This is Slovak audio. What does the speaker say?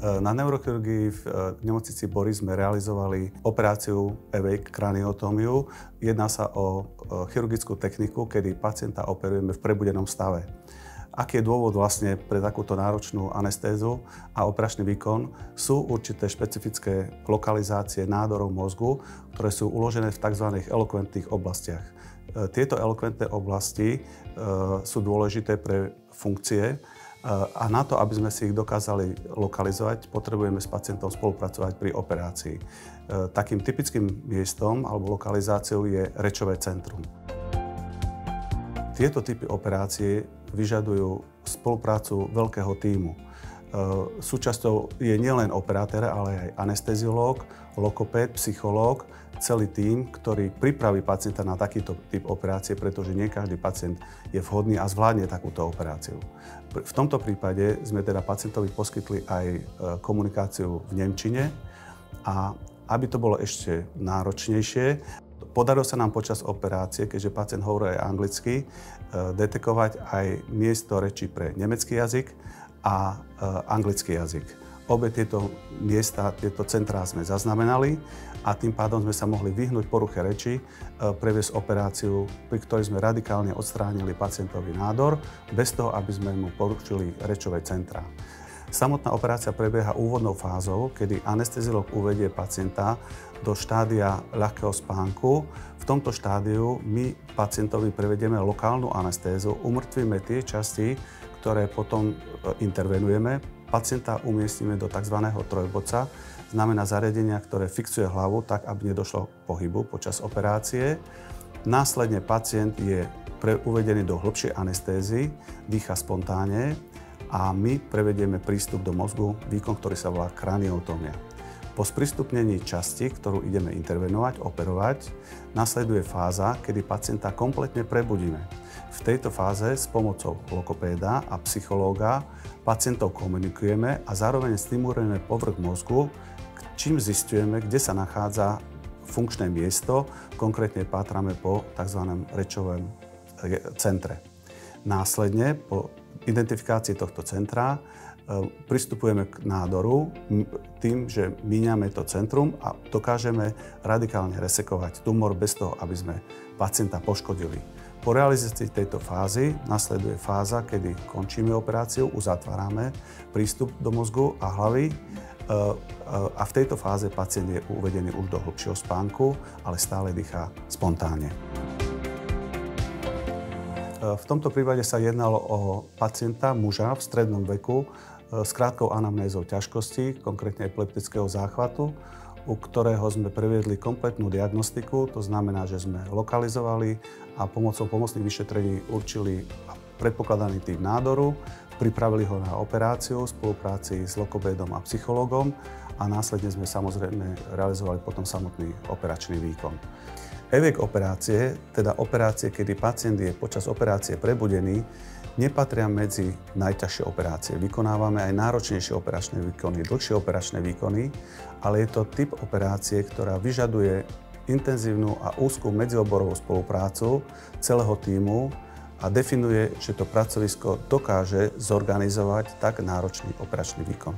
Na neurochirurgii v nemocnici Boris sme realizovali operáciu Awake kraniotómiu. Jedná sa o chirurgickú techniku, kedy pacienta operujeme v prebudenom stave. Aký je dôvod vlastne pre takúto náročnú anestézu a operačný výkon? Sú určité špecifické lokalizácie nádorov mozgu, ktoré sú uložené v tzv. Elokventných oblastiach. Tieto elokventné oblasti sú dôležité pre funkcie a na to, aby sme si ich dokázali lokalizovať, potrebujeme s pacientom spolupracovať pri operácii. Takým typickým miestom alebo lokalizáciou je rečové centrum. Tieto typy operácie vyžadujú spoluprácu veľkého tímu. Súčasťou je nielen operátor, ale aj anesteziológ, logopéd, psychológ, celý tím, ktorý pripraví pacienta na takýto typ operácie, pretože nie každý pacient je vhodný a zvládne takúto operáciu. V tomto prípade sme teda pacientovi poskytli aj komunikáciu v nemčine a aby to bolo ešte náročnejšie, podarilo sa nám počas operácie, keďže pacient hovorí aj anglicky, detekovať aj miesto reči pre nemecký jazyk a anglický jazyk. Obe tieto miesta, tieto centrá sme zaznamenali a tým pádom sme sa mohli vyhnúť poruche reči, previesť operáciu, pri ktorej sme radikálne odstránili pacientový nádor, bez toho, aby sme mu porušili rečové centrá. Samotná operácia prebieha úvodnou fázou, kedy anesteziológ uvedie pacienta do štádia ľahkého spánku. V tomto štádiu my pacientovi prevedieme lokálnu anestézu, umrtvíme tie časti, ktoré potom intervenujeme. Pacienta umiestnime do tzv. Trojboca, znamená zariadenia, ktoré fixuje hlavu tak, aby nedošlo k pohybu počas operácie. Následne pacient je uvedený do hĺbšej anestézy, dýcha spontánne a my prevedieme prístup do mozgu, výkon, ktorý sa volá kraniotómia. Po sprístupnení časti, ktorú ideme intervenovať, operovať, nasleduje fáza, kedy pacienta kompletne prebudíme. V tejto fáze s pomocou logopéda a psychológa pacientov komunikujeme a zároveň stimulujeme povrch mozgu, čím zisťujeme, kde sa nachádza funkčné miesto, konkrétne pátrame po tzv. Rečovom centre. Následne po identifikácii tohto centra pristupujeme k nádoru tým, že míňame to centrum a dokážeme radikálne resekovať tumor bez toho, aby sme pacienta poškodili. Po realizácii tejto fázy nasleduje fáza, kedy končíme operáciu, uzatvárame prístup do mozgu a hlavy a v tejto fáze pacient je uvedený už do hlbšieho spánku, ale stále dýchá spontánne. V tomto prípade sa jednalo o pacienta, muža v strednom veku s krátkou anamnézou ťažkosti, konkrétne epileptického záchvatu, u ktorého sme previedli kompletnú diagnostiku, to znamená, že sme lokalizovali a pomocou pomocných vyšetrení určili predpokladaný typ nádoru, pripravili ho na operáciu v spolupráci s logopédom a psychológom a následne sme samozrejme realizovali potom samotný operačný výkon. Awake operácie, teda operácie, kedy pacient je počas operácie prebudený, nepatria medzi najťažšie operácie. Vykonávame aj náročnejšie operačné výkony, dlhšie operačné výkony, ale je to typ operácie, ktorá vyžaduje intenzívnu a úzkú medzioborovú spoluprácu celého tímu a definuje, že to pracovisko dokáže zorganizovať tak náročný operačný výkon.